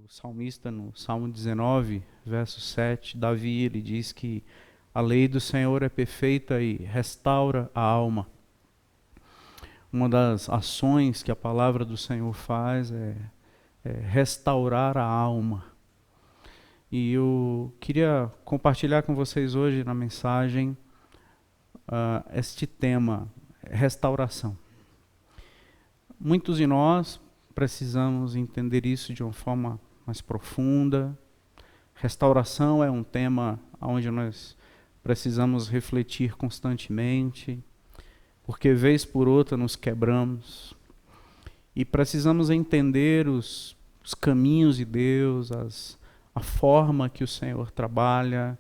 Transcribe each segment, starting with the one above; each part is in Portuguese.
O salmista, no Salmo 19, verso 7, Davi, ele diz que a lei do Senhor é perfeita e restaura a alma. Uma das ações que a palavra do Senhor faz é restaurar a alma. E eu queria compartilhar com vocês hoje na mensagem este tema, restauração. Muitos de nós precisamos entender isso de uma forma mais profunda. Restauração é um tema onde nós precisamos refletir constantemente, porque vez por outra nos quebramos e precisamos entender os caminhos de Deus, a forma que o Senhor trabalha.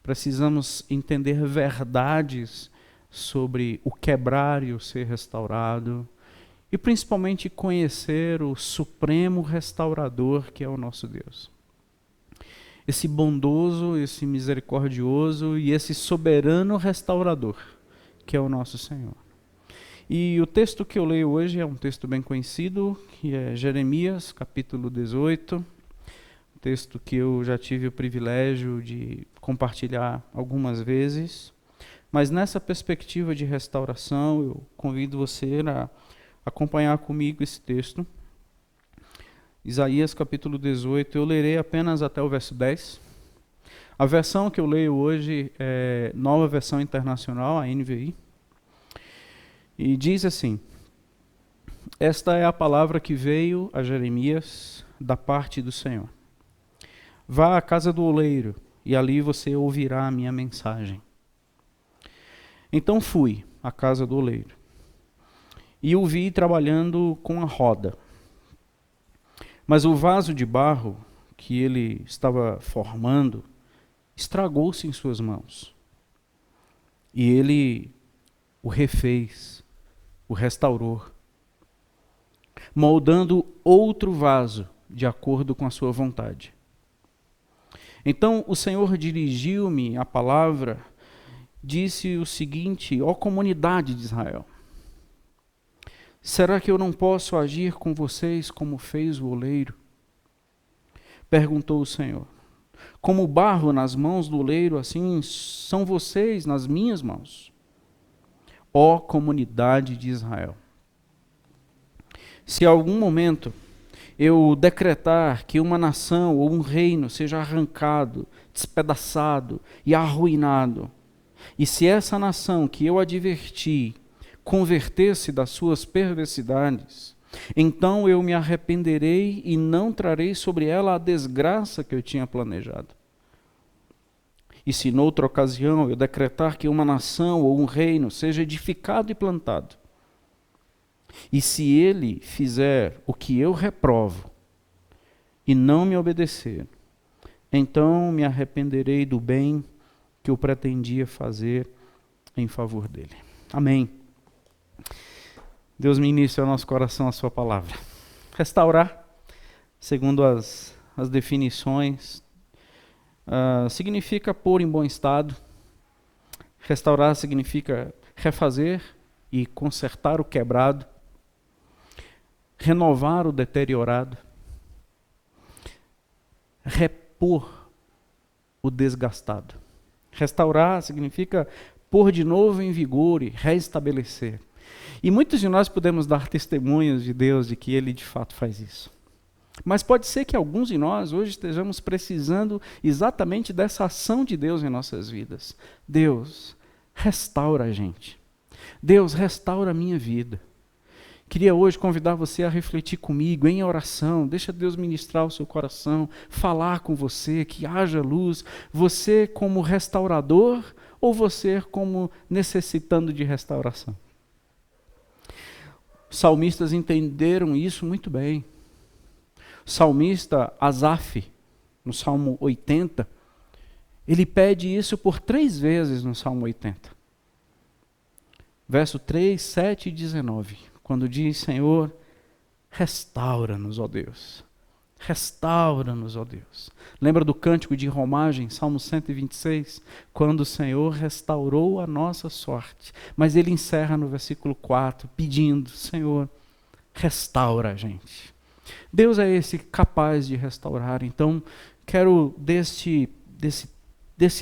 Precisamos entender verdades sobre o quebrar e o ser restaurado. E principalmente conhecer o supremo restaurador que é o nosso Deus. Esse bondoso, esse misericordioso e esse soberano restaurador que é o nosso Senhor. E o texto que eu leio hoje é um texto bem conhecido, que é Jeremias, capítulo 18. Um texto que eu já tive o privilégio de compartilhar algumas vezes. Mas nessa perspectiva de restauração, eu convido você a acompanhar comigo esse texto. Isaías capítulo 18, eu lerei apenas até o verso 10. A versão que eu leio hoje é Nova Versão Internacional, a NVI. E diz assim: esta é a palavra que veio a Jeremias da parte do Senhor. Vá à casa do oleiro, e ali você ouvirá a minha mensagem. Então fui à casa do oleiro, e o vi trabalhando com a roda. Mas o vaso de barro que ele estava formando estragou-se em suas mãos. E ele o refez, o restaurou, moldando outro vaso de acordo com a sua vontade. Então o Senhor dirigiu-me a palavra, disse o seguinte: ó comunidade de Israel, será que eu não posso agir com vocês como fez o oleiro? Perguntou o Senhor. Como o barro nas mãos do oleiro, assim são vocês nas minhas mãos, ó comunidade de Israel. Se a algum momento eu decretar que uma nação ou um reino seja arrancado, despedaçado e arruinado, e se essa nação que eu adverti converter-se das suas perversidades, então eu me arrependerei e não trarei sobre ela a desgraça que eu tinha planejado. E se noutra ocasião eu decretar que uma nação ou um reino seja edificado e plantado, e se ele fizer o que eu reprovo e não me obedecer, então me arrependerei do bem que eu pretendia fazer em favor dele. Amém. Deus ministre ao nosso coração a sua palavra. Restaurar, segundo as definições, significa pôr em bom estado. Restaurar significa refazer e consertar o quebrado. Renovar o deteriorado. Repor o desgastado. Restaurar significa pôr de novo em vigor e restabelecer. E muitos de nós podemos dar testemunhos de Deus de que Ele de fato faz isso. Mas pode ser que alguns de nós hoje estejamos precisando exatamente dessa ação de Deus em nossas vidas. Deus, restaura a gente. Deus, restaura a minha vida. Queria hoje convidar você a refletir comigo em oração. Deixa Deus ministrar o seu coração, falar com você, que haja luz. Você como restaurador ou você como necessitando de restauração? Os salmistas entenderam isso muito bem. O salmista Asaf, no Salmo 80, ele pede isso por 3 vezes no Salmo 80. Verso 3, 7 e 19. Quando diz: Senhor, restaura-nos, ó Deus. Restaura-nos, ó Deus. Lembra do cântico de romagem, Salmo 126? Quando o Senhor restaurou a nossa sorte. Mas ele encerra no versículo 4, pedindo: Senhor, restaura a gente. Deus é esse capaz de restaurar. Então, quero desse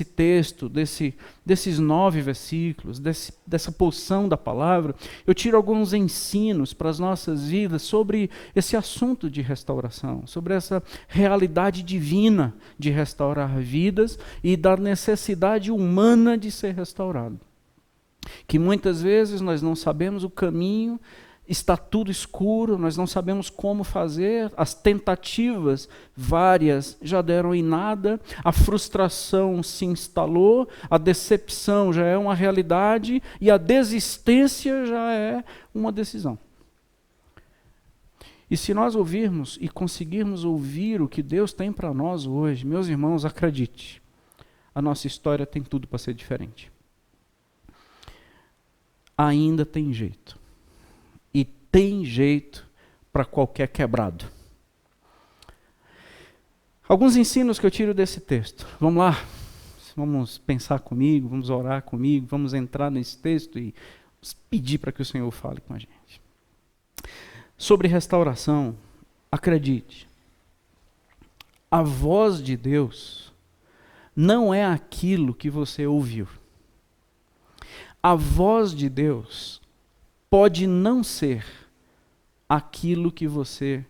texto, desses 9 versículos, dessa porção da palavra, eu tiro alguns ensinos para as nossas vidas sobre esse assunto de restauração, sobre essa realidade divina de restaurar vidas e da necessidade humana de ser restaurado. Que muitas vezes nós não sabemos o caminho, está tudo escuro, nós não sabemos como fazer, as tentativas várias já deram em nada, a frustração se instalou, a decepção já é uma realidade e a desistência já é uma decisão. E se nós ouvirmos e conseguirmos ouvir o que Deus tem para nós hoje, meus irmãos, acredite, a nossa história tem tudo para ser diferente. Ainda tem jeito. E tem jeito para qualquer quebrado. Alguns ensinos que eu tiro desse texto. Vamos lá? Vamos pensar comigo, vamos orar comigo, vamos entrar nesse texto e pedir para que o Senhor fale com a gente. Sobre restauração, acredite, a voz de Deus não é aquilo que você ouviu. A voz de Deus pode não ser aquilo que você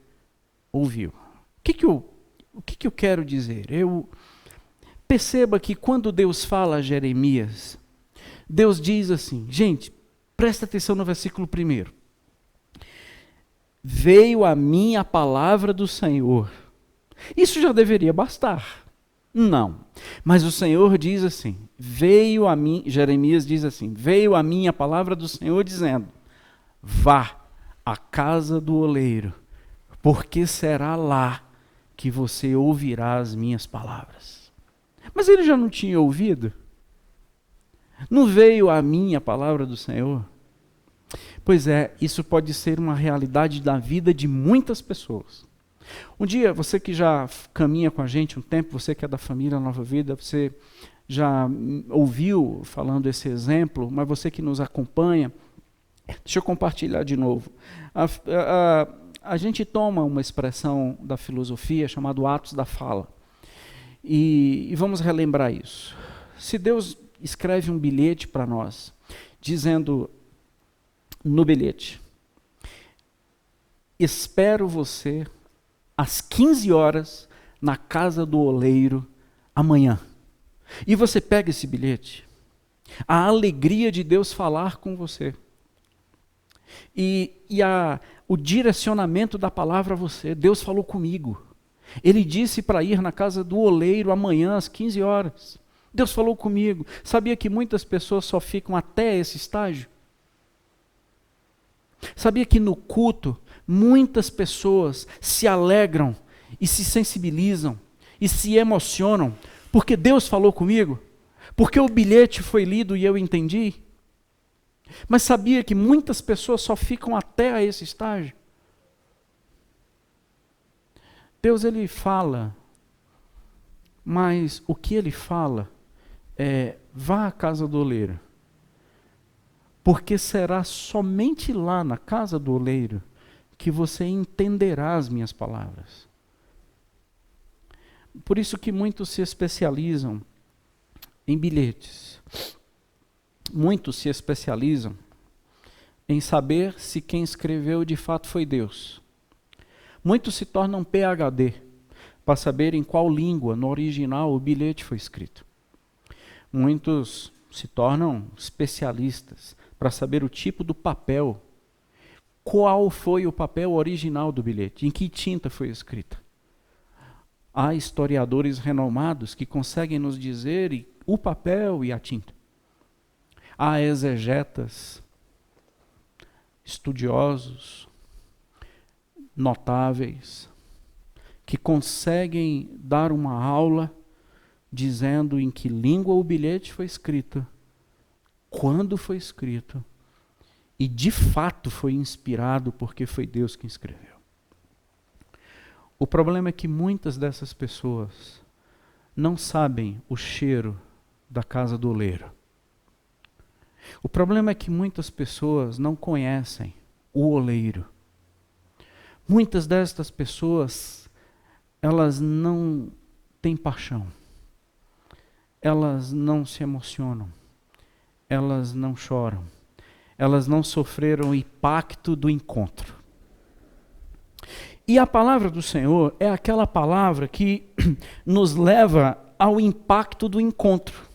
ouviu. O que eu quero dizer? Perceba que quando Deus fala a Jeremias, Deus diz assim, gente, presta atenção no versículo 1. Veio a mim a palavra do Senhor. Isso já deveria bastar. Não. Mas o Senhor diz assim, Jeremias diz assim, veio a mim a palavra do Senhor dizendo, vá à casa do oleiro, porque será lá que você ouvirá as minhas palavras. Mas ele já não tinha ouvido? Não veio a mim a palavra do Senhor? Pois é, isso pode ser uma realidade da vida de muitas pessoas. Um dia, você que já caminha com a gente um tempo, você que é da família Nova Vida, você já ouviu falando esse exemplo, mas você que nos acompanha, deixa eu compartilhar de novo. A gente toma uma expressão da filosofia chamada atos da fala. E vamos relembrar isso. Se Deus escreve um bilhete para nós, dizendo no bilhete, espero você às 15 horas na casa do oleiro amanhã. E você pega esse bilhete, a alegria de Deus falar com você. E o direcionamento da palavra a você. Deus falou comigo. Ele disse para ir na casa do oleiro amanhã às 15 horas. Deus falou comigo. Sabia que muitas pessoas só ficam até esse estágio? Sabia que no culto, muitas pessoas se alegram e se sensibilizam e se emocionam porque Deus falou comigo? Porque o bilhete foi lido e eu entendi? Mas sabia que muitas pessoas só ficam até a esse estágio? Deus, ele fala, mas o que ele fala é, vá à casa do oleiro, porque será somente lá na casa do oleiro que você entenderá as minhas palavras. Por isso que muitos se especializam em bilhetes. Muitos se especializam em saber se quem escreveu de fato foi Deus. Muitos se tornam PhD para saber em qual língua, no original, o bilhete foi escrito. Muitos se tornam especialistas para saber o tipo do papel. Qual foi o papel original do bilhete? Em que tinta foi escrita? Há historiadores renomados que conseguem nos dizer o papel e a tinta. Há exegetas, estudiosos, notáveis, que conseguem dar uma aula dizendo em que língua o bilhete foi escrito, quando foi escrito, e de fato foi inspirado porque foi Deus quem escreveu. O problema é que muitas dessas pessoas não sabem o cheiro da casa do oleiro. O problema é que muitas pessoas não conhecem o oleiro. Muitas destas pessoas, elas não têm paixão, elas não se emocionam, elas não choram, elas não sofreram o impacto do encontro. E a palavra do Senhor é aquela palavra que nos leva ao impacto do encontro.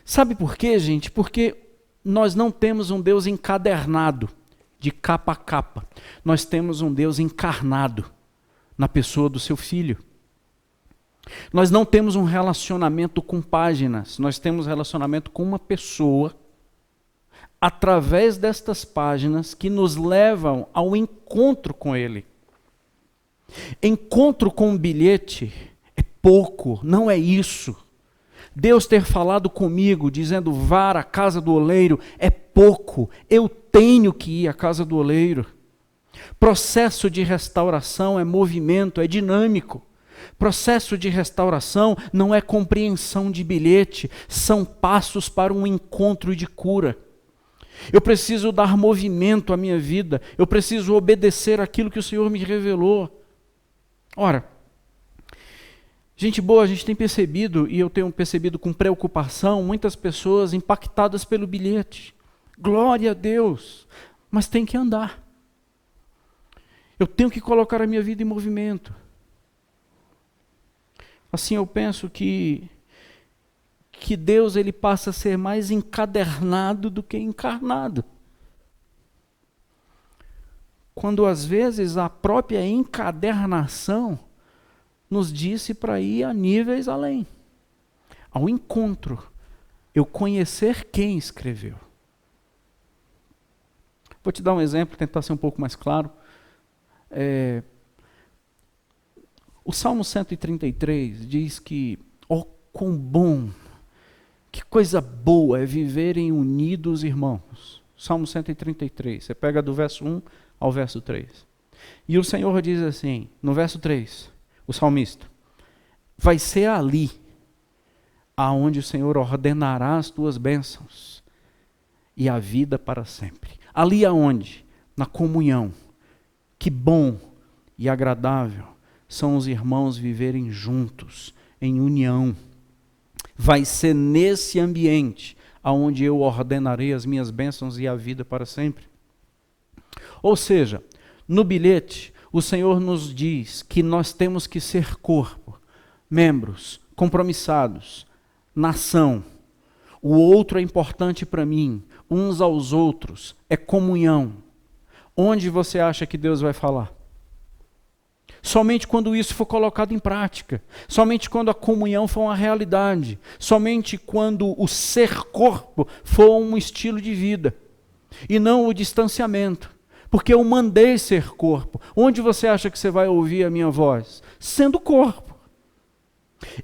Sabe por quê, gente? Porque nós não temos um Deus encadernado, de capa a capa. Nós temos um Deus encarnado na pessoa do seu Filho. Nós não temos um relacionamento com páginas, nós temos relacionamento com uma pessoa, através destas páginas que nos levam ao encontro com Ele. Encontro com um bilhete é pouco, não é isso. Deus ter falado comigo, dizendo vá à casa do oleiro, é pouco. Eu tenho que ir à casa do oleiro. Processo de restauração é movimento, é dinâmico. Processo de restauração não é compreensão de bilhete, são passos para um encontro de cura. Eu preciso dar movimento à minha vida, eu preciso obedecer aquilo que o Senhor me revelou. Ora, gente boa, a gente tem percebido, e eu tenho percebido com preocupação, muitas pessoas impactadas pelo bilhete. Glória a Deus, mas tem que andar. Eu tenho que colocar a minha vida em movimento. Assim eu penso que Deus ele passa a ser mais encadernado do que encarnado. Quando às vezes a própria encadernação nos disse para ir a níveis além. Ao encontro, eu conhecer quem escreveu. Vou te dar um exemplo, tentar ser um pouco mais claro. O Salmo 133 diz que, quão bom, que coisa boa é viverem unidos irmãos. Salmo 133, você pega do verso 1 ao verso 3. E o Senhor diz assim, no verso 3, o salmista, vai ser ali aonde o Senhor ordenará as tuas bênçãos e a vida para sempre. Ali aonde? Na comunhão. Que bom e agradável são os irmãos viverem juntos, em união. Vai ser nesse ambiente aonde eu ordenarei as minhas bênçãos e a vida para sempre. Ou seja, no bilhete, o Senhor nos diz que nós temos que ser corpo, membros, compromissados, nação. O outro é importante para mim, uns aos outros, é comunhão. Onde você acha que Deus vai falar? Somente quando isso for colocado em prática, somente quando a comunhão for uma realidade, somente quando o ser corpo for um estilo de vida, e não o distanciamento, porque eu mandei ser corpo. Onde você acha que você vai ouvir a minha voz? Sendo corpo.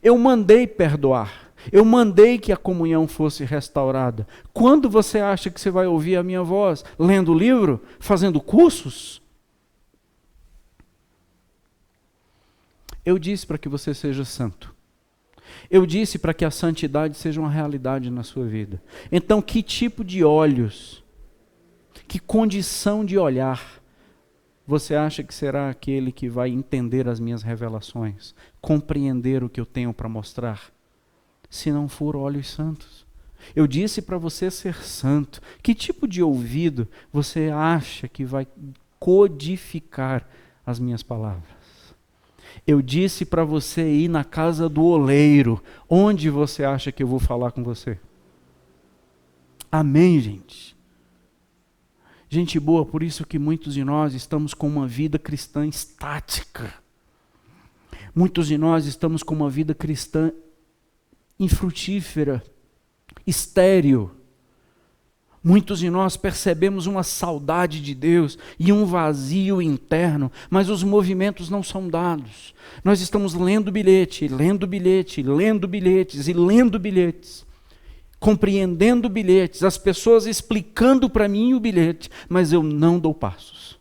Eu mandei perdoar, eu mandei que a comunhão fosse restaurada. Quando você acha que você vai ouvir a minha voz? Lendo livro? Fazendo cursos? Eu disse para que você seja santo. Eu disse para que a santidade seja uma realidade na sua vida. Então, que tipo de olhos, que condição de olhar, você acha que será aquele que vai entender as minhas revelações, compreender o que eu tenho para mostrar? Se não for olhos santos. Eu disse para você ser santo. Que tipo de ouvido você acha que vai codificar as minhas palavras? Eu disse para você ir na casa do oleiro. Onde você acha que eu vou falar com você? Amém, gente? Gente boa, por isso que muitos de nós estamos com uma vida cristã estática. Muitos de nós estamos com uma vida cristã infrutífera, estéril. Muitos de nós percebemos uma saudade de Deus e um vazio interno, mas os movimentos não são dados. Nós estamos lendo bilhete, lendo bilhete, lendo bilhetes e lendo bilhetes, compreendendo bilhetes, as pessoas explicando para mim o bilhete, mas eu não dou passos.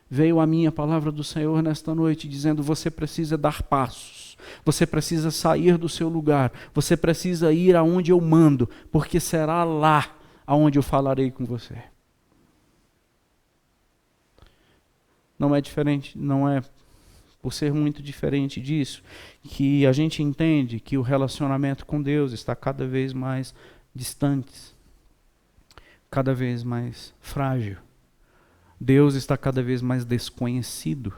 Veio a minha palavra do Senhor nesta noite dizendo: você precisa dar passos, você precisa sair do seu lugar, você precisa ir aonde eu mando, porque será lá aonde eu falarei com você. não é diferente, não é por ser muito diferente disso, que a gente entende que o relacionamento com Deus está cada vez mais distante, cada vez mais frágil. Deus está cada vez mais desconhecido.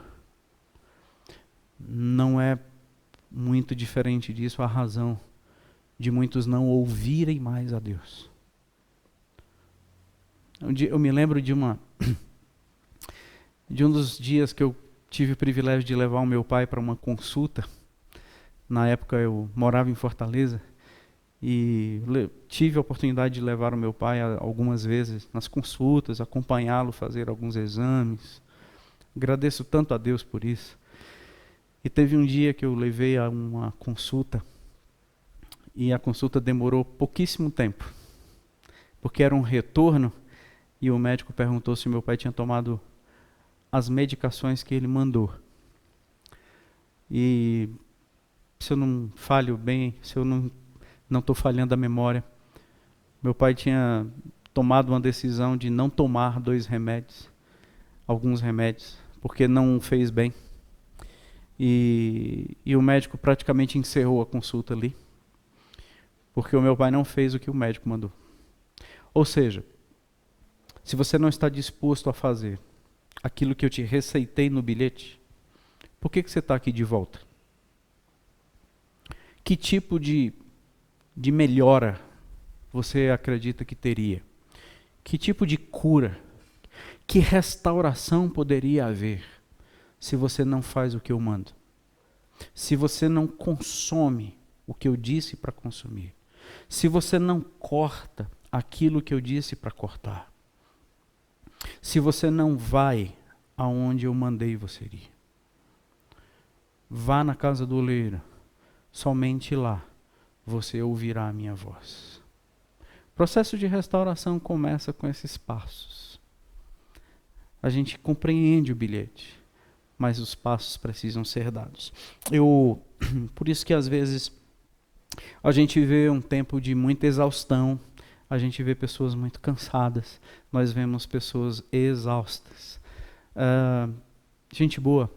Não é muito diferente disso a razão de muitos não ouvirem mais a Deus. Eu me lembro de um dos dias que eu tive o privilégio de levar o meu pai para uma consulta. Na época eu morava em Fortaleza e tive a oportunidade de levar o meu pai algumas vezes nas consultas, acompanhá-lo, fazer alguns exames. Agradeço tanto a Deus por isso. E teve um dia que eu levei a uma consulta e a consulta demorou pouquíssimo tempo, porque era um retorno e o médico perguntou se meu pai tinha tomado as medicações que ele mandou. E se eu não falho bem, se eu não estou falhando a memória, meu pai tinha tomado uma decisão de não tomar alguns remédios, porque não fez bem. E o médico praticamente encerrou a consulta ali, porque o meu pai não fez o que o médico mandou. Ou seja, se você não está disposto a fazer aquilo que eu te receitei no bilhete, por que você está aqui de volta? Que tipo de melhora você acredita que teria? Que tipo de cura? Que restauração poderia haver se você não faz o que eu mando? Se você não consome o que eu disse para consumir? Se você não corta aquilo que eu disse para cortar? Se você não vai aonde eu mandei você ir? Vá na casa do oleiro, somente lá você ouvirá a minha voz. O processo de restauração começa com esses passos. A gente compreende o bilhete, mas os passos precisam ser dados. Por isso que às vezes a gente vê um tempo de muita exaustão, a gente vê pessoas muito cansadas, nós vemos pessoas exaustas. Gente boa,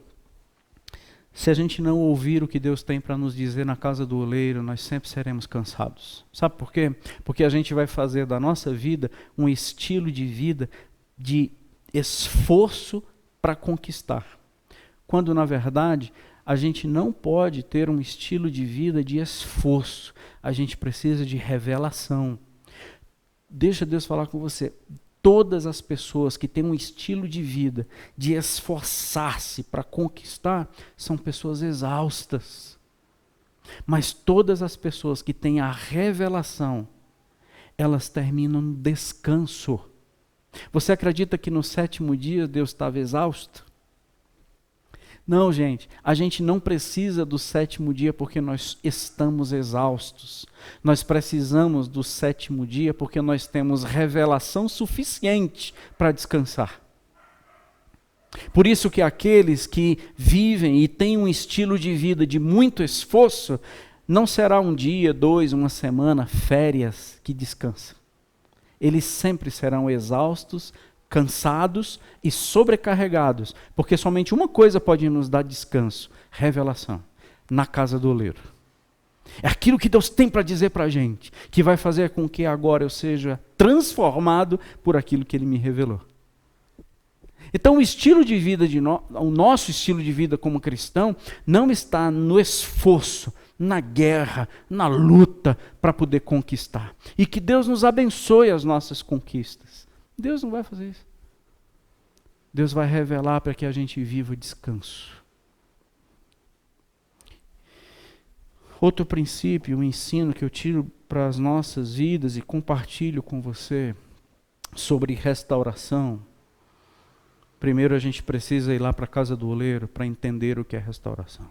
se a gente não ouvir o que Deus tem para nos dizer na casa do oleiro, nós sempre seremos cansados. Sabe por quê? Porque a gente vai fazer da nossa vida um estilo de vida de esforço para conquistar. Quando, na verdade, a gente não pode ter um estilo de vida de esforço. A gente precisa de revelação. Deixa Deus falar com você. Todas as pessoas que têm um estilo de vida de esforçar-se para conquistar são pessoas exaustas. Mas todas as pessoas que têm a revelação, elas terminam no descanso. Você acredita que no 7º dia Deus estava exausto? Não, gente, a gente não precisa do 7º dia porque nós estamos exaustos. Nós precisamos do 7º dia porque nós temos revelação suficiente para descansar. Por isso que aqueles que vivem e têm um estilo de vida de muito esforço, não será um dia, 2, uma semana, férias que descansam. Eles sempre serão exaustos, cansados e sobrecarregados, porque somente uma coisa pode nos dar descanso: revelação, na casa do oleiro. É aquilo que Deus tem para dizer para a gente, que vai fazer com que agora eu seja transformado por aquilo que Ele me revelou. Então o estilo de vida o nosso estilo de vida como cristão não está no esforço, na guerra, na luta para poder conquistar. E que Deus nos abençoe as nossas conquistas. Deus não vai fazer isso. Deus vai revelar para que a gente viva o descanso. Outro princípio, um ensino que eu tiro para as nossas vidas e compartilho com você sobre restauração. Primeiro a gente precisa ir lá para a casa do oleiro para entender o que é restauração.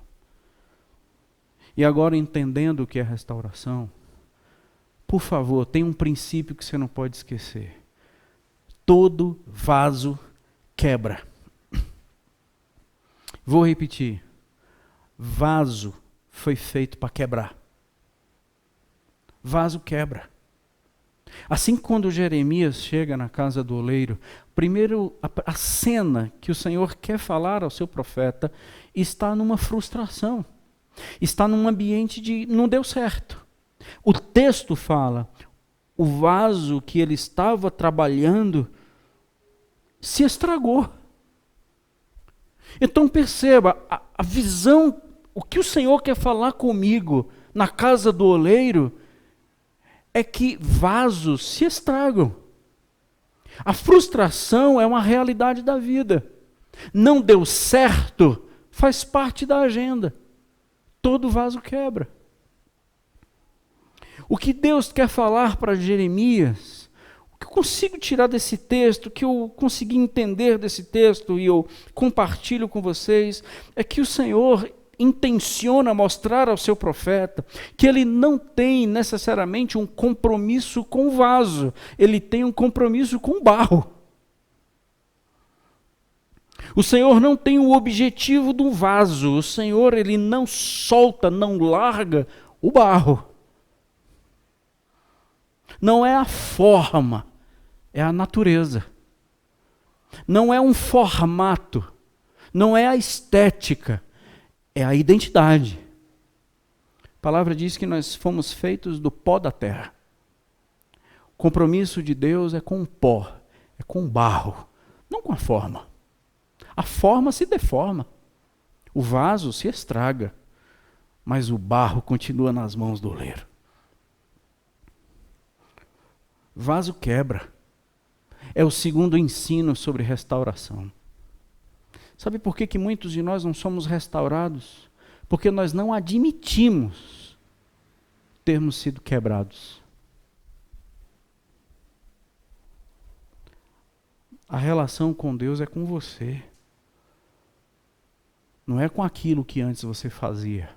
E agora, entendendo o que é restauração, por favor, tem um princípio que você não pode esquecer. Todo vaso quebra. Vou repetir. Vaso foi feito para quebrar. Vaso quebra. Assim, quando Jeremias chega na casa do oleiro, Primeiro, a cena que o Senhor quer falar ao seu profeta está numa frustração. Está num ambiente de não deu certo. O texto fala, o vaso que ele estava trabalhando se estragou. Então perceba, a visão, o que o Senhor quer falar comigo na casa do oleiro é que vasos se estragam. A frustração é uma realidade da vida. Não deu certo, faz parte da agenda. Todo vaso quebra. O que Deus quer falar para Jeremias, o que eu consigo tirar desse texto, o que eu consegui entender desse texto e eu compartilho com vocês, é que o Senhor intenciona mostrar ao seu profeta que ele não tem necessariamente um compromisso com o vaso, ele tem um compromisso com o barro. O Senhor não tem o objetivo do vaso, o Senhor ele não solta, não larga o barro. Não é a forma, é a natureza. Não é um formato, não é a estética, é a identidade. A palavra diz que nós fomos feitos do pó da terra. O compromisso de Deus é com o pó, é com o barro, não com a forma. A forma se deforma, o vaso se estraga, mas o barro continua nas mãos do oleiro. Vaso quebra. É o segundo ensino sobre restauração. Sabe por que muitos de nós não somos restaurados? Porque nós não admitimos termos sido quebrados. A relação com Deus é com você. Não é com aquilo que antes você fazia.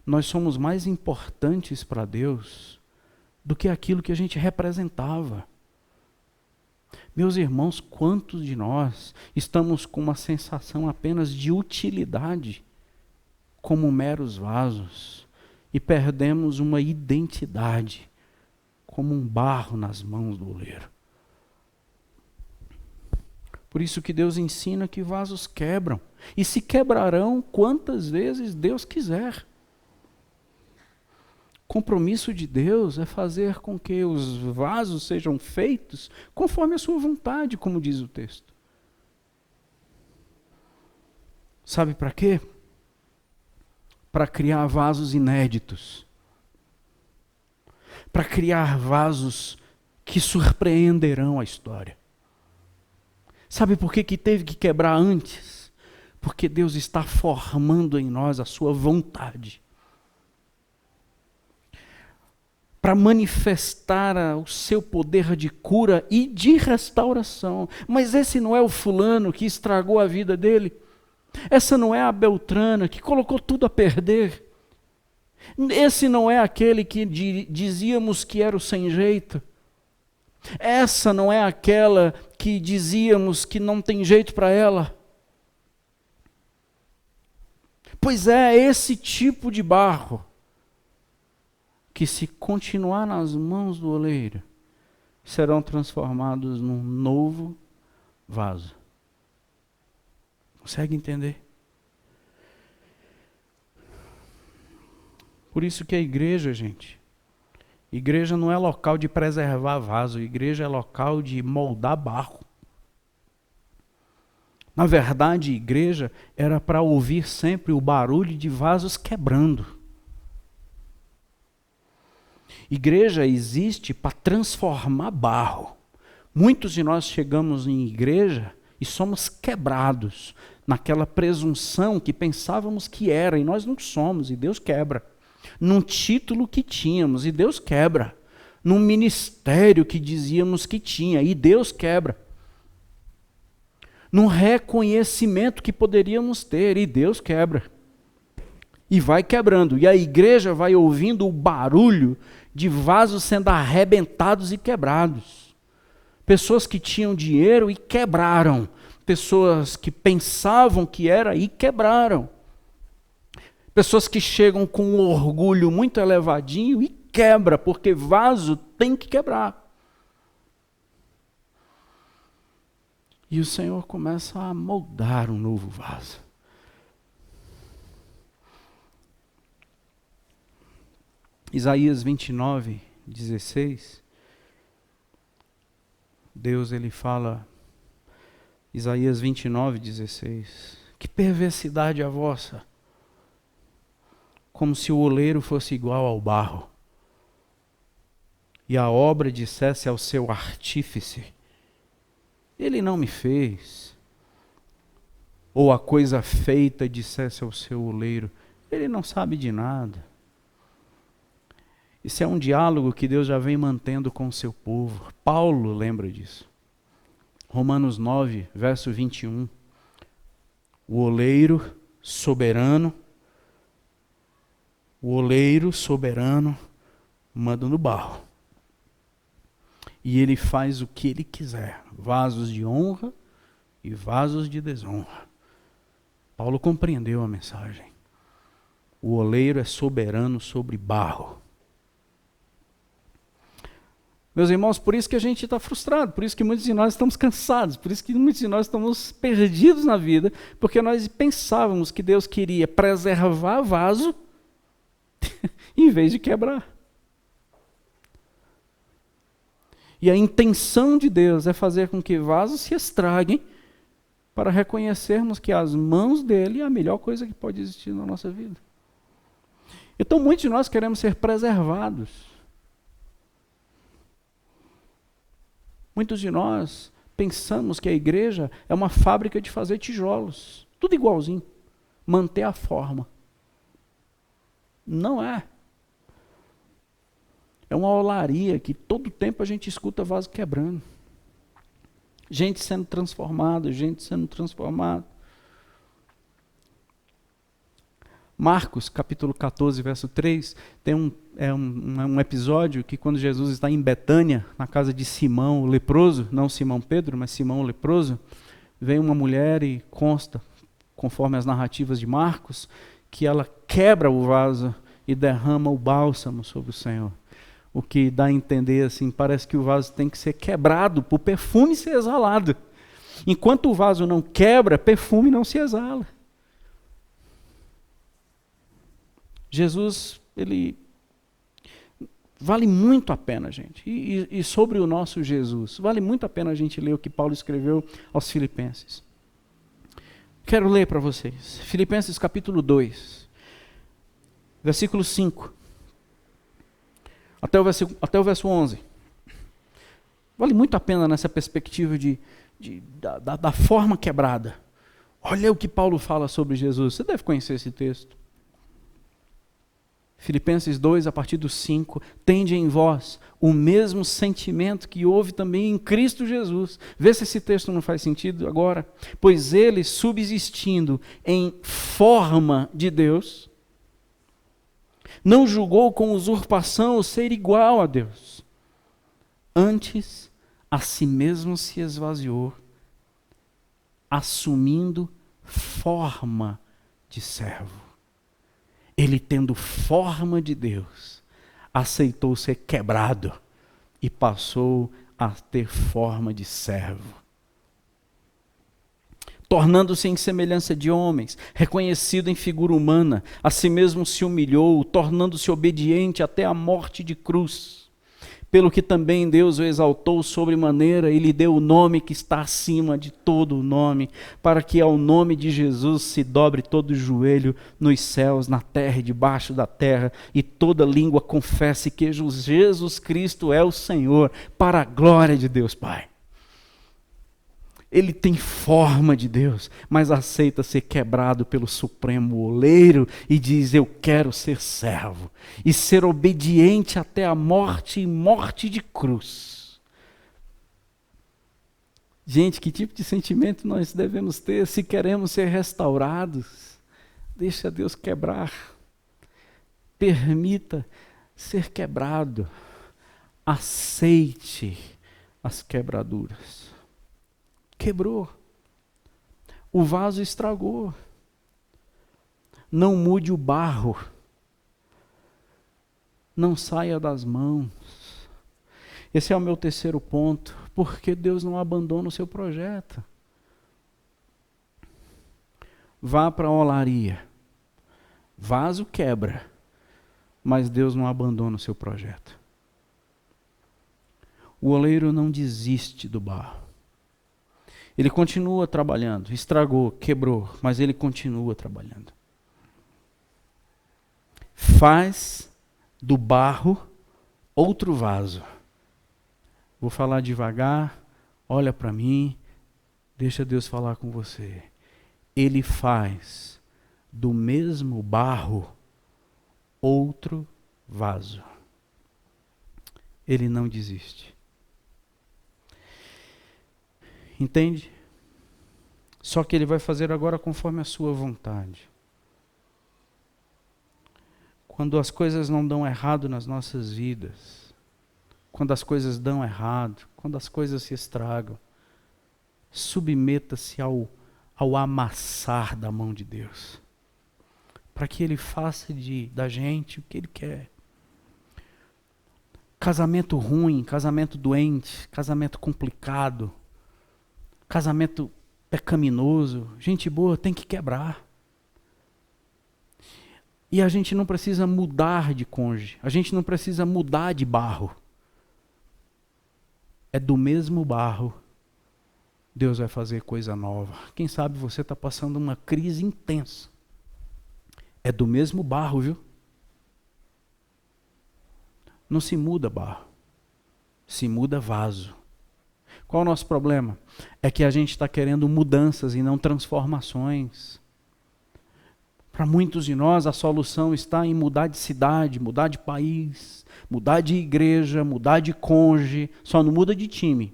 Nós somos mais importantes para Deus do que aquilo que a gente representava. Meus irmãos, quantos de nós estamos com uma sensação apenas de utilidade, como meros vasos, e perdemos uma identidade, como um barro nas mãos do oleiro. Por isso que Deus ensina que vasos quebram, e se quebrarão quantas vezes Deus quiser. O compromisso de Deus é fazer com que os vasos sejam feitos conforme a sua vontade, como diz o texto. Sabe para quê? Para criar vasos inéditos. Para criar vasos que surpreenderão a história. Sabe por que teve que quebrar antes? Porque Deus está formando em nós a sua vontade. Para manifestar o seu poder de cura e de restauração. Mas esse não é o fulano que estragou a vida dele. Essa não é a Beltrana que colocou tudo a perder. Esse não é aquele que dizíamos que era o sem jeito. Essa não é aquela que dizíamos que não tem jeito para ela. Pois é, esse tipo de barro que, se continuar nas mãos do oleiro, serão transformados num novo vaso. Consegue entender? Por isso que a igreja, gente, igreja não é local de preservar vaso, igreja é local de moldar barro. Na verdade, igreja era para ouvir sempre o barulho de vasos quebrando. Igreja existe para transformar barro. Muitos de nós chegamos em igreja e somos quebrados naquela presunção que pensávamos que era, e nós não somos, e Deus quebra. Num título que tínhamos, e Deus quebra. Num ministério que dizíamos que tinha, e Deus quebra. Num reconhecimento que poderíamos ter, e Deus quebra. E vai quebrando, e a igreja vai ouvindo o barulho de vasos sendo arrebentados e quebrados. Pessoas que tinham dinheiro e quebraram. Pessoas que pensavam que era e quebraram. Pessoas que chegam com um orgulho muito elevadinho e quebra, porque vaso tem que quebrar. E o Senhor começa a moldar um novo vaso. Isaías 29, 16. Deus ele fala, Isaías 29, 16. Que perversidade a vossa, como se o oleiro fosse igual ao barro, e a obra dissesse ao seu artífice, ele não me fez. Ou a coisa feita dissesse ao seu oleiro, ele não sabe de nada. Isso é um diálogo que Deus já vem mantendo com o seu povo. Paulo lembra disso. Romanos 9, verso 21. O oleiro soberano manda no barro. E ele faz o que ele quiser. Vasos de honra e vasos de desonra. Paulo compreendeu a mensagem. O oleiro é soberano sobre barro. Meus irmãos, por isso que a gente está frustrado, por isso que muitos de nós estamos cansados, por isso que muitos de nós estamos perdidos na vida, porque nós pensávamos que Deus queria preservar vaso em vez de quebrar. E a intenção de Deus é fazer com que vasos se estraguem para reconhecermos que as mãos dele é a melhor coisa que pode existir na nossa vida. Então muitos de nós queremos ser preservados. Muitos de nós pensamos que a igreja é uma fábrica de fazer tijolos. Tudo igualzinho. Manter a forma. Não é. É uma olaria que todo tempo a gente escuta vaso quebrando. Gente sendo transformada, gente sendo transformada. Marcos, capítulo 14, verso 3, tem um episódio que quando Jesus está em Betânia, na casa de Simão o leproso, não Simão Pedro, mas Simão o leproso, vem uma mulher e consta, conforme as narrativas de Marcos, que ela quebra o vaso e derrama o bálsamo sobre o Senhor. O que dá a entender assim, parece que o vaso tem que ser quebrado para o perfume ser exalado. Enquanto o vaso não quebra, perfume não se exala. Jesus, ele vale muito a pena, gente. E sobre o nosso Jesus, vale muito a pena a gente ler o que Paulo escreveu aos Filipenses. Quero ler para vocês. Filipenses capítulo 2, versículo 5. Até o verso 11. Vale muito a pena nessa perspectiva da forma quebrada. Olha o que Paulo fala sobre Jesus. Você deve conhecer esse texto. Filipenses 2, a partir do 5, tende em vós o mesmo sentimento que houve também em Cristo Jesus. Vê se esse texto não faz sentido agora. Pois ele, subsistindo em forma de Deus, não julgou com usurpação o ser igual a Deus. Antes, a si mesmo se esvaziou, assumindo forma de servo. Ele, tendo forma de Deus, aceitou ser quebrado e passou a ter forma de servo. Tornando-se em semelhança de homens, reconhecido em figura humana, a si mesmo se humilhou, tornando-se obediente até a morte de cruz. Pelo que também Deus o exaltou sobremaneira e lhe deu o nome que está acima de todo o nome, para que ao nome de Jesus se dobre todo o joelho nos céus, na terra e debaixo da terra, e toda língua confesse que Jesus Cristo é o Senhor, para a glória de Deus Pai. Ele tem forma de Deus, mas aceita ser quebrado pelo supremo oleiro e diz, eu quero ser servo e ser obediente até a morte e morte de cruz. Gente, que tipo de sentimento nós devemos ter se queremos ser restaurados? Deixa Deus quebrar. Permita ser quebrado. Aceite as quebraduras. Quebrou. O vaso estragou. Não mude o barro. Não saia das mãos. Esse é o meu terceiro ponto. Porque Deus não abandona o seu projeto. vá para a olaria. Vaso quebra, mas Deus não abandona o seu projeto. O oleiro não desiste do barro. Ele continua trabalhando, estragou, quebrou, mas ele continua trabalhando. Faz do barro outro vaso. Vou falar devagar, olha para mim, deixa Deus falar com você. Ele faz do mesmo barro outro vaso. Ele não desiste. Entende? Só que ele vai fazer agora conforme a sua vontade. Quando as coisas não dão errado nas nossas vidas, quando as coisas dão errado, quando as coisas se estragam, submeta-se ao amassar da mão de Deus, para que Ele faça da gente o que Ele quer. Casamento ruim, casamento doente, casamento complicado, casamento pecaminoso, gente boa tem que quebrar. E a gente não precisa mudar de cônjuge, a gente não precisa mudar de barro. É do mesmo barro, Deus vai fazer coisa nova. Quem sabe você está passando uma crise intensa. É do mesmo barro, viu? Não se muda barro, se muda vaso. Qual o nosso problema? É que a gente está querendo mudanças e não transformações. Para muitos de nós, a solução está em mudar de cidade, mudar de país, mudar de igreja, mudar de cônjuge, só não muda de time.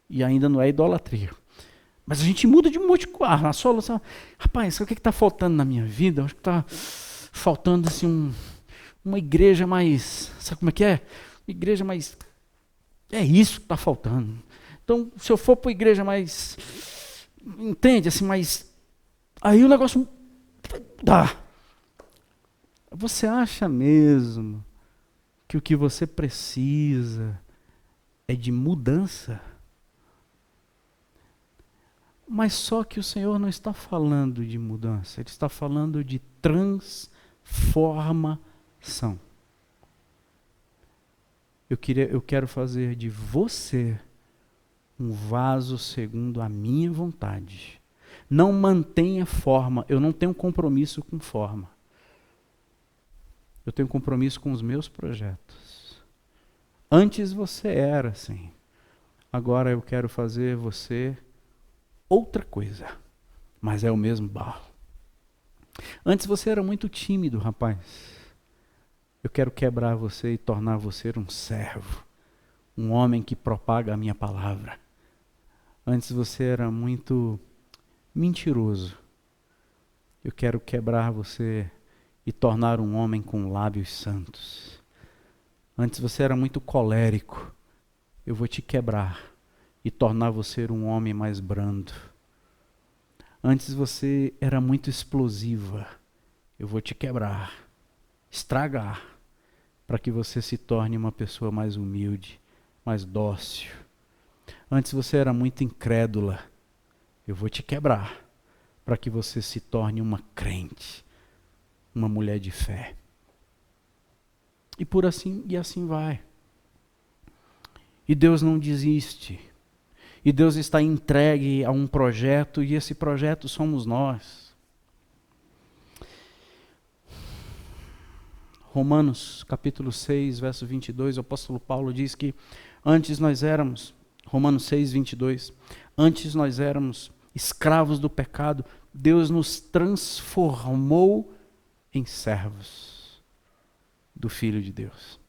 E ainda não é idolatria. Mas a gente muda de um monte de coisa. A solução, rapaz, sabe o que está faltando na minha vida? Eu acho que está faltando assim, uma igreja mais, sabe como é que é? Uma igreja mais, é isso que está faltando. Então, se eu for para uma igreja mais, entende, assim, mais, aí o negócio dá. Você acha mesmo que o que você precisa é de mudança? Mas só que o Senhor não está falando de mudança, Ele está falando de transformação. Eu quero fazer de você um vaso segundo a minha vontade. Não mantenha forma, eu não tenho compromisso com forma. Eu tenho compromisso com os meus projetos. Antes você era assim, agora eu quero fazer você outra coisa, mas é o mesmo barro. Antes você era muito tímido, rapaz. Eu quero quebrar você e tornar você um servo, um homem que propaga a minha palavra. Antes você era muito mentiroso. Eu quero quebrar você e tornar um homem com lábios santos. Antes você era muito colérico. Eu vou te quebrar e tornar você um homem mais brando. Antes você era muito explosiva. Eu vou te quebrar, estragar, para que você se torne uma pessoa mais humilde, mais dócil. Antes você era muito incrédula. Eu vou te quebrar, para que você se torne uma crente, uma mulher de fé. E assim vai. E Deus não desiste. E Deus está entregue a um projeto, e esse projeto somos nós. Romanos capítulo 6, verso 22, o apóstolo Paulo diz que antes nós éramos, Romanos 6, 22, antes nós éramos escravos do pecado, Deus nos transformou em servos do Filho de Deus.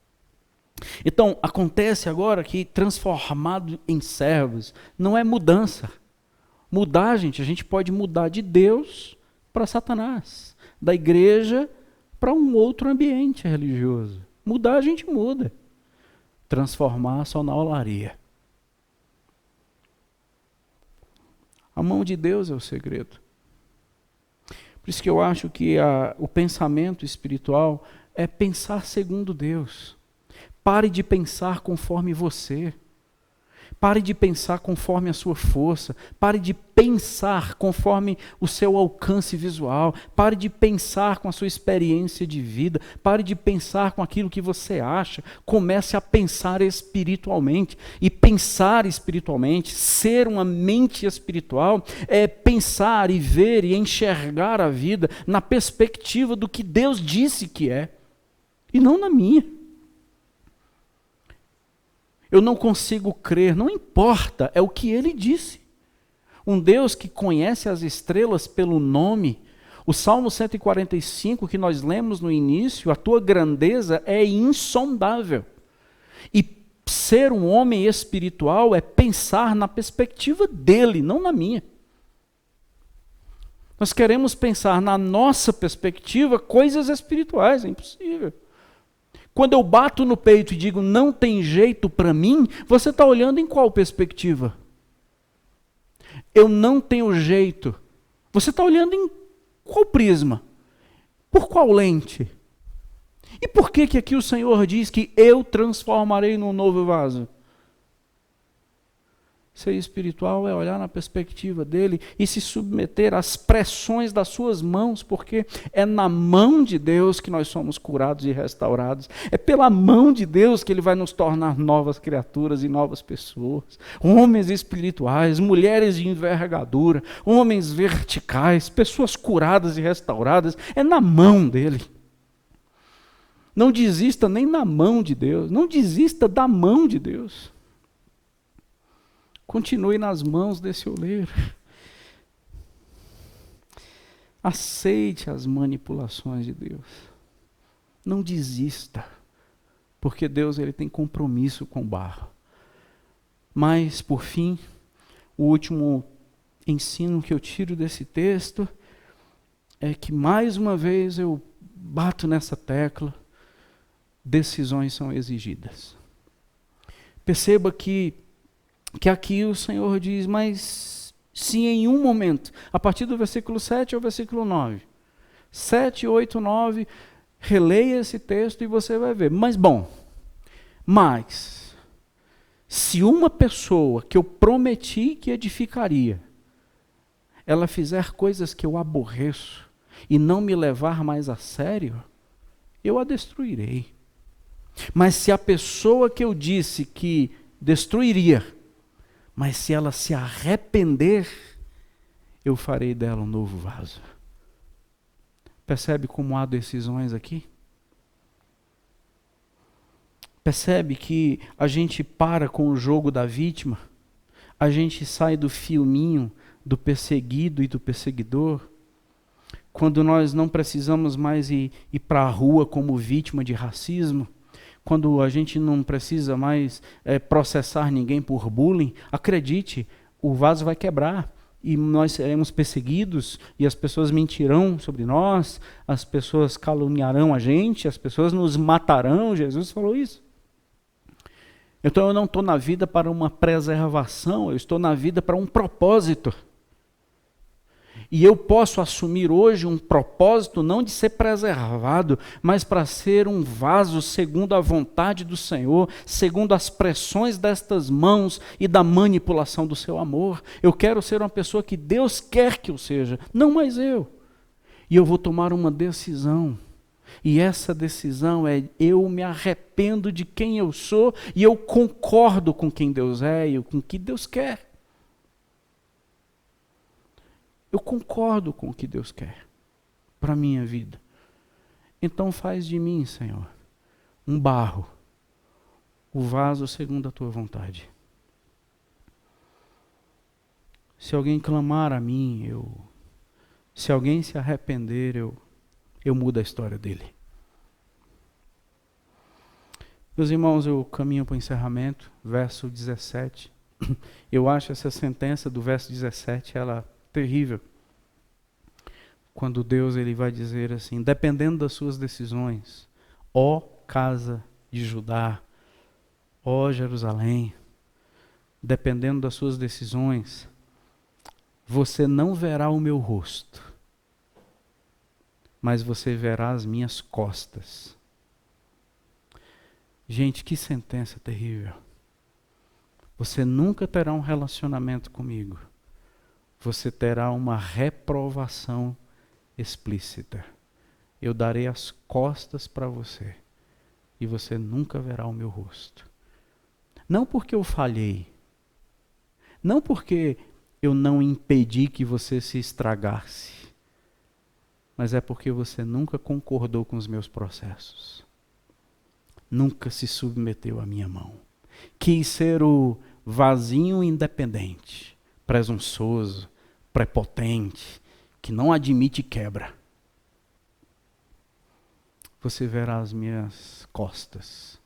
Então, acontece agora que transformado em servos não é mudança. Mudar, a gente pode mudar de Deus para Satanás, da igreja para um outro ambiente religioso. Mudar, a gente muda. Transformar só na olaria. A mão de Deus é o segredo. Por isso que eu acho que o pensamento espiritual é pensar segundo Deus. Pare de pensar conforme você. Pare de pensar conforme a sua força. Pare de pensar conforme o seu alcance visual. Pare de pensar com a sua experiência de vida. Pare de pensar com aquilo que você acha. Comece a pensar espiritualmente. E pensar espiritualmente, ser uma mente espiritual, é pensar e ver e enxergar a vida na perspectiva do que Deus disse que é. E não na minha. Eu não consigo crer, não importa, é o que ele disse. Um Deus que conhece as estrelas pelo nome. O Salmo 145 que nós lemos no início, a tua grandeza é insondável. E ser um homem espiritual é pensar na perspectiva dele, não na minha. Nós queremos pensar na nossa perspectiva coisas espirituais, é impossível. Quando eu bato no peito e digo, não tem jeito para mim, você está olhando em qual perspectiva? Eu não tenho jeito. Você está olhando em qual prisma? Por qual lente? E por que aqui o Senhor diz que eu transformarei num novo vaso? Ser espiritual é olhar na perspectiva dele e se submeter às pressões das suas mãos, porque é na mão de Deus que nós somos curados e restaurados. É pela mão de Deus que ele vai nos tornar novas criaturas e novas pessoas. Homens espirituais, mulheres de envergadura, homens verticais, pessoas curadas e restauradas. É na mão dele. Não desista nem na mão de Deus. Não desista da mão de Deus. Continue nas mãos desse oleiro. Aceite as manipulações de Deus. Não desista, porque Deus ele tem compromisso com o barro. Mas, por fim, o último ensino que eu tiro desse texto é que, mais uma vez, eu bato nessa tecla, decisões são exigidas. Perceba que aqui o Senhor diz, mas se em um momento, a partir do versículo 7 ao versículo 9, 7, 8, 9, releia esse texto e você vai ver. Mas, se uma pessoa que eu prometi que edificaria, ela fizer coisas que eu aborreço e não me levar mais a sério, eu a destruirei. Mas se a pessoa que eu disse que destruiria, mas se ela se arrepender, eu farei dela um novo vaso. Percebe como há decisões aqui? Percebe que a gente para com o jogo da vítima, a gente sai do filminho do perseguido e do perseguidor, quando nós não precisamos mais ir para a rua como vítima de racismo, quando a gente não precisa mais processar ninguém por bullying, acredite, o vaso vai quebrar e nós seremos perseguidos e as pessoas mentirão sobre nós, as pessoas caluniarão a gente, as pessoas nos matarão. Jesus falou isso. Então eu não estou na vida para uma preservação, eu estou na vida para um propósito. E eu posso assumir hoje um propósito não de ser preservado, mas para ser um vaso segundo a vontade do Senhor, segundo as pressões destas mãos e da manipulação do seu amor. Eu quero ser uma pessoa que Deus quer que eu seja, não mais eu. E eu vou tomar uma decisão. E essa decisão é: eu me arrependo de quem eu sou e eu concordo com quem Deus é e com o que Deus quer. Eu concordo com o que Deus quer para a minha vida. Então faz de mim, Senhor, um barro, o vaso segundo a tua vontade. Se alguém clamar a mim, se alguém se arrepender, eu mudo a história dele. Meus irmãos, eu caminho para o encerramento, verso 17. Eu acho essa sentença do verso 17, ela terrível. Quando Deus ele vai dizer assim: dependendo das suas decisões, ó casa de Judá, ó Jerusalém, dependendo das suas decisões, você não verá o meu rosto, mas você verá as minhas costas. Gente, que sentença terrível. você nunca terá um relacionamento comigo. Você terá uma reprovação explícita. Eu darei as costas para você e você nunca verá o meu rosto. Não porque eu falhei, não porque eu não impedi que você se estragasse, mas é porque você nunca concordou com os meus processos. Nunca se submeteu à minha mão. Quis ser o vasinho independente, presunçoso, prepotente, que não admite quebra. Você verá as minhas costas.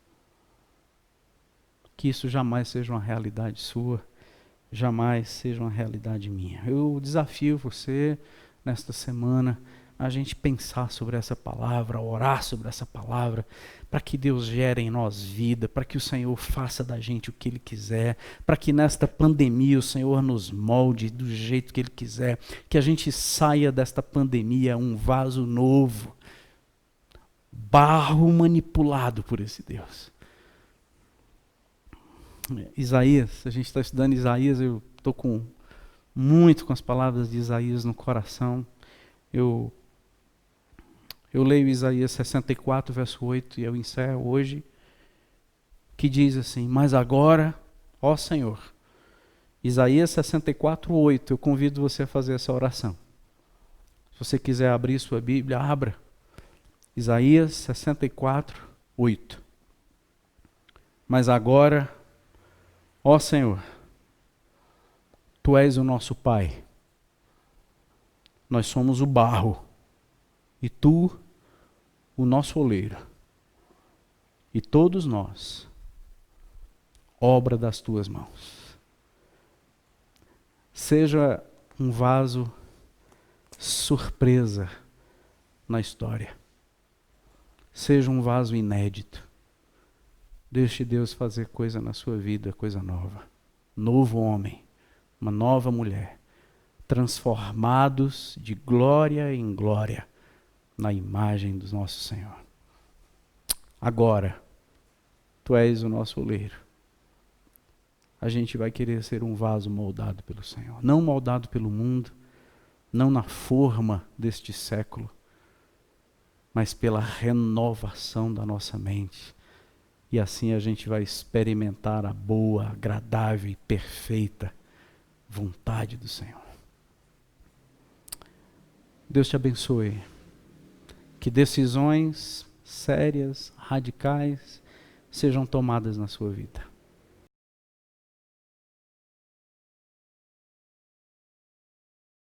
Que isso jamais seja uma realidade sua, jamais seja uma realidade minha. Eu desafio você, nesta semana, a gente pensar sobre essa palavra, orar sobre essa palavra, para que Deus gere em nós vida, para que o Senhor faça da gente o que Ele quiser, para que nesta pandemia o Senhor nos molde do jeito que Ele quiser, que a gente saia desta pandemia um vaso novo, barro manipulado por esse Deus. Isaías, a gente está estudando Isaías, eu estou muito com as palavras de Isaías no coração. Eu leio Isaías 64, verso 8, e eu encerro hoje, que diz assim: mas agora, ó Senhor, Isaías 64, 8, eu convido você a fazer essa oração. Se você quiser abrir sua Bíblia, abra. Isaías 64, 8. Mas agora, ó Senhor, Tu és o nosso Pai, nós somos o barro, e Tu, o nosso oleiro, e todos nós, obra das Tuas mãos. Seja um vaso surpresa na história. Seja um vaso inédito. Deixe Deus fazer coisa na sua vida, coisa nova. Novo homem, uma nova mulher, transformados de glória em glória na imagem do nosso Senhor. Agora, Tu és o nosso oleiro. A gente vai querer ser um vaso moldado pelo Senhor. Não moldado pelo mundo, não na forma deste século, mas pela renovação da nossa mente. E assim a gente vai experimentar a boa, agradável e perfeita vontade do Senhor. Deus te abençoe. Que decisões sérias, radicais, sejam tomadas na sua vida.